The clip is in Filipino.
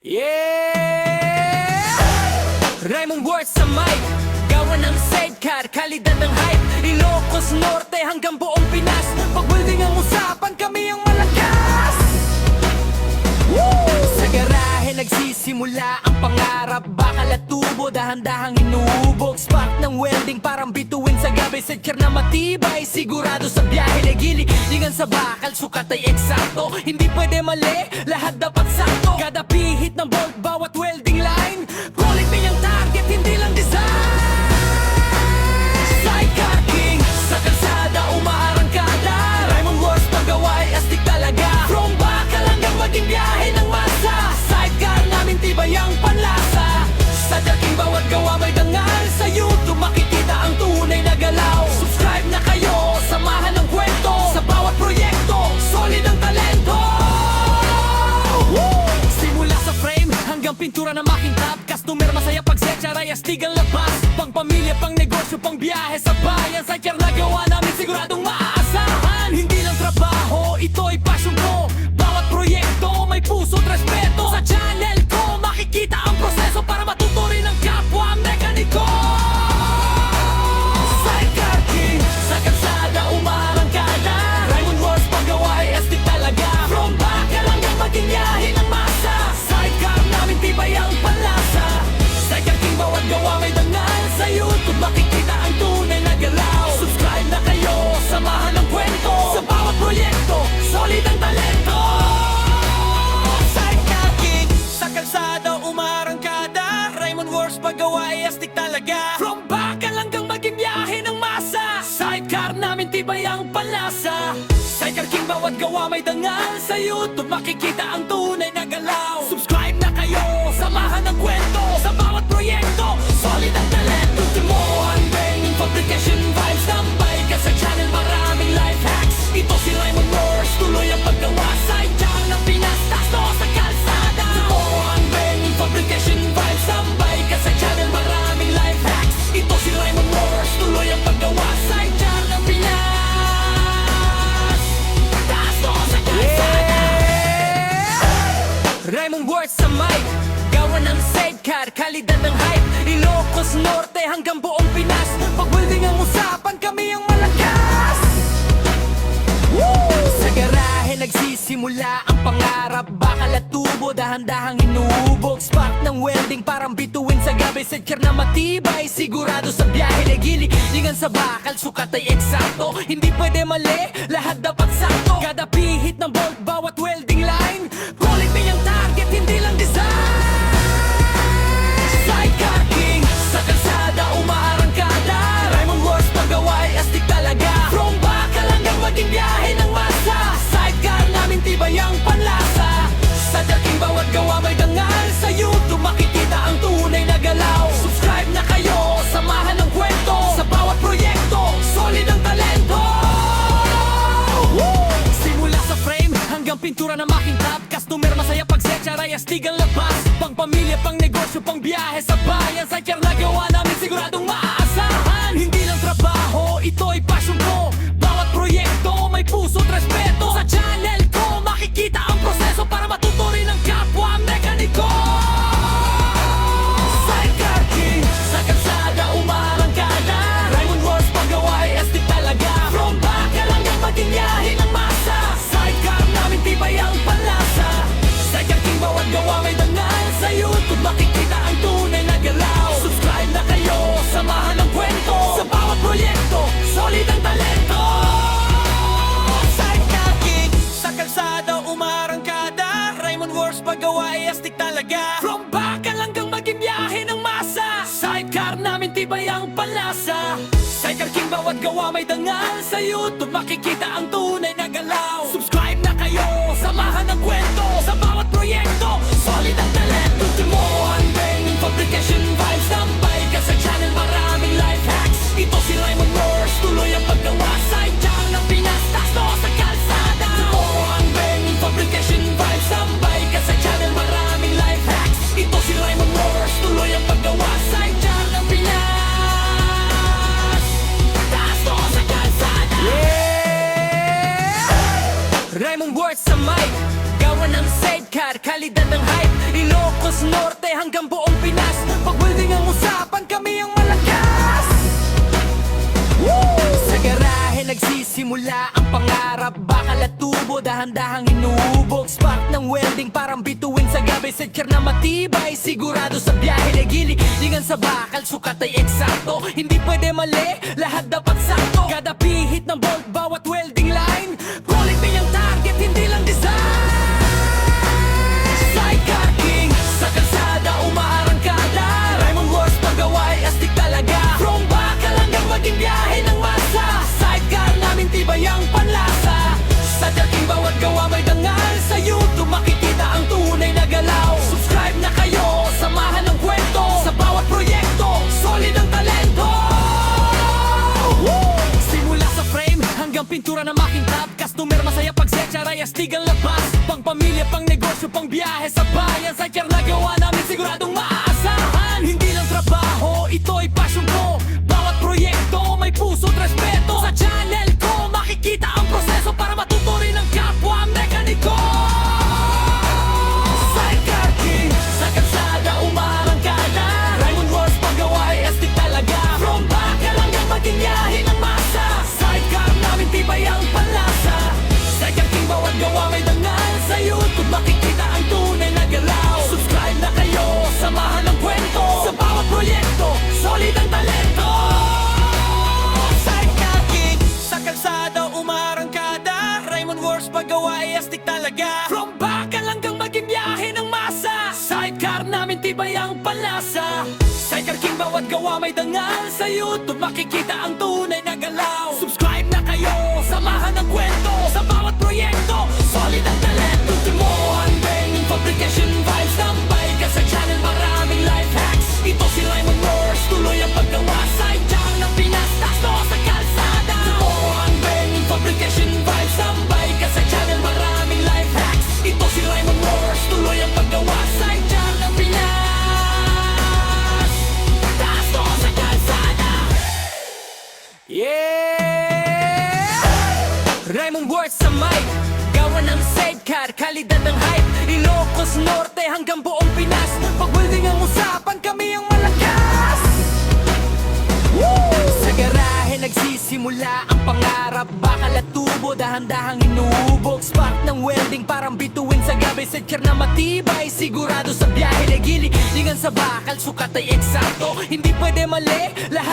Yeah! Raymond Words sa mic, gawa ng sidecar, kalidad ng hype. Ilocos Norte hanggang buong Pinas, pag-welding ang usapan, kami ang malakas. Woo! Sa garahe nagsisimula ang pangarap, bakal at tubo, dahan-dahang inuubog. Spark ng welding parang bituin sa gabi, sidecar na matibay, sigurado sa biyahe. Nagilingan sa bakal, sukat ay eksakto, hindi pwede mali, lahat dapat sakto. Kada pihit ng bolt, bawat welding line, quality ang target, hindi lang design. Sidecar king, sa kalsada umaarangkada, Raymond Words paggawa ay astig talaga. From bakal hanggang maging biyahe ng masa, sidecar namin tibay ang panlasa. Sidecar king, bawat gawa may dangal, sa YouTube makikita ang tunay na galaw. Subscribe na kayo, samahan ng kwento, sa bawat proyekto, solid ang talento. Woo! Simula sa frame hanggang pintura na makintab, customer masaya pag sidecar ay astig ang labas. Pang pamilya, pang negosyo, pang biyahe sa bayan, sidecar na gawa namin siguradong maaasahan. Hindi lang trabaho, ito'y passion ko, bawat proyekto may puso't respeto. Sa channel ko makikita ang proseso para matuto rin ang kapwa mekaniko. Sidecar king, sa kalsada umaarangkada, Raymond Words paggawa ay astig talaga. From bakal hanggang maging biyahe ng masa, sidecar namin tibay ang panlasa. Sidecar king, bawat gawa may dangal, sa YouTube makikita ang tunay na galaw. Subscribe na kayo, samahan ng kwento, sa bawat proyekto, solid ang talento. Sidecar king, sa kalsada umaarangkada, Raymond Words paggawa ay astig talaga. From bakal hanggang maging biyahe ng masa, sidecar namin tibay ang panlasa. Sidecar king, bawat gawa may dangal, sa YouTube makikita ang tunay na galaw. Subscribe na kayo, samahan ng kwento, sa bawat proyekto, solid ang talento. Ultimo ang banging fabrication vibes, tambay ka sa channel, maraming life hacks. Ito si Raymond Words, tuloy ang paggawa, sidecar ng Pinas, tasto sa kalsada. Ultimo ang banging fabrication vibes, tambay ka sa channel, maraming life hacks. Ito si Raymond Words, tuloy ang paggawa, sidecar ng Pinas, tasto sa kalsada. Raymond Words sa mic, gawa ng sidecar, kalidad ng hype. Ilocos Norte hanggang buong Pinas, pag-welding ang usapan, kami ang malakas. Woo! Sa garahe nagsisimula ang pangarap, bakal at tubo, dahan-dahang inuubog. Spark ng welding parang bituin sa gabi, sidecar na matibay, sigurado sa biyahe. Nagilingan sa bakal, sukat ay eksakto, hindi pwede mali, lahat dapat sakto. Kada pihit ng bolt, bawat welding line, quality ang target, hindi lang design. Sidecar king, sa kalsada umaarangkada, Raymond Words paggawa ay astig talaga. From bakal hanggang maging biyahe ng masa, sidecar namin tibay ang panlasa. Sidecar king, bawat gawa may dangal, sa YouTube makikita ang tunay na galaw. Subscribe na kayo, samahan ng kwento, sa bawat proyekto, solid ang talento. Woo! Simula sa frame hanggang pintura na makintab, customer masaya pag sidecar ay astig ang labas. Pang pamilya, pang negosyo, pang biyahe sa bayan, sidecar na gawa namin siguradong maaasahan. Hindi lang trabaho, ito'y passion ko, bawat proyekto may puso't respeto. Sa channel ko makikita ang proseso para matuto rin ang kapwa mekaniko. Sidecar king, sa kalsada umaarangkada, Raymond Words paggawa ay astig talaga. From bakal hanggang maging biyahe ng masa, sidecar namin tibay ang panlasa. Sidecar king, bawat gawa may dangal, sa YouTube makikita ang tunay na galaw. Subscribe na kayo, samahan ng kwento, sa bawat proyekto, solid ang talento. Sidecar king, sa kalsada umaarangkada, Raymond Words paggawa ay astig talaga. From bakal hanggang maging biyahe ng masa, sidecar namin tibay ang panlasa. Sidecar king, bawat gawa may dangal, sa YouTube makikita ang tunay na galaw. Subscribe na kayo, samahan ng kwento, sa bawat proyekto, solid ang talento. Ultimo ang banging fabrication vibes, tambay ka sa channel, maraming life hacks. Ito si Raymond Words, tuloy ang paggawa, sidecar ng Pinas, tasto sa kalsada. Ultimo ang banging fabrication vibes, tambay ka sa channel, maraming life hacks. Ito si Raymond Words, tuloy ang paggawa, sidecar ng Pinas, tasto sa kalsada. Yeah! Raymond Words sa mic, gawa ng sidecar, kalidad ng hype. Ilocos Ilocos Norte hanggang buong Pinas, pag welding ang usapan, kami ang malakas. Sa garahe nagsisimula ang pangarap, bakal at tubo dahan-dahang hinubog. Spark ng welding parang bituin sa gabi, sedkar na matibay, sigurado sa biyahe na gilingan sa bakal, sukat ay eksakto, hindi pwede mali, lahat dapat sakto. Kada pihit ng bolt, bawat welding line, quality ang target, hindi lang design. Sidecar King, sa kalsada umaarangkada, Raymond Wars paggawa ay astig talaga. From bakal hanggang maging biyahe ng masa, sidecar namin tibay ang panlasa. Sa King bawat gawa may dangal, sa YouTube makikita ang tunay na galaw. Subscribe na kayo, samahan ng kwento, sa bawat proyekto, solid ang talento. Simula sa frame hanggang pintura na makintab, customer masaya pag seksara ay astig ang labas. Pang pamilya, pang negosyo, pang biyahe sa bayan, sidecar na gawa namin siguradong maaasahan. Hindi lang trabaho, ito'y passion ko, bawat proyekto may puso't respeto. Sa channel ko makikita ang proseso para matuto rin ang kapwa mekaniko. Sidecar King, sa kalsada umarangkada, Raymond Wars paggawa ay astig talaga. From bakal hanggang maging biyahe ng masa, sidecar namin tibay ang panlasa. Sidecar King bawat gawa may dangal, sa YouTube makikita ang tunay na galaw. Subscribe na kayo, samahan ng kwento, sa bawat proyekto, solid ang talento. Sidecar King, sa kalsada umarangkada, Raymond Wars paggawa ay astig talaga. From bakal hanggang maging biyahe ng masa, sidecar namin tibay ang panlasa. Sidecar King bawat gawa may dangal, sa YouTube makikita ang tunay na galaw. Subscribe na kayo, samahan ng kwento, sa bawat proyekto, solid ang talento. Timohan Beng, fabrication vibes, tambay ka sa channel, maraming life hacks. Ito si Raymond Wars, tuloy ang paggawa, sidecar ng Pinas, tasto sa kalsada. Timohan Beng, fabrication vibes, tambay ka sa channel, maraming life hacks. Ito si Raymond Wars, tuloy ang paggawa, sidecar ng Pinas, tasto sa kalsada. Yeah! Raymond Wars sa mic, gawa ng sidecar, kalidad ng hype. Ilocos Norte hanggang buong Pinas, pag welding ang usapan, kami ang malakas. Sa garahe nagsisimula ang pangarap, bakal at tubo dahan-dahang hinubog. Spark ng welding parang bituin sa gabi, sedkar na matibay, sigurado sa biyahe na gilingan sa bakal, sukat ay eksakto, hindi pwede mali, lahat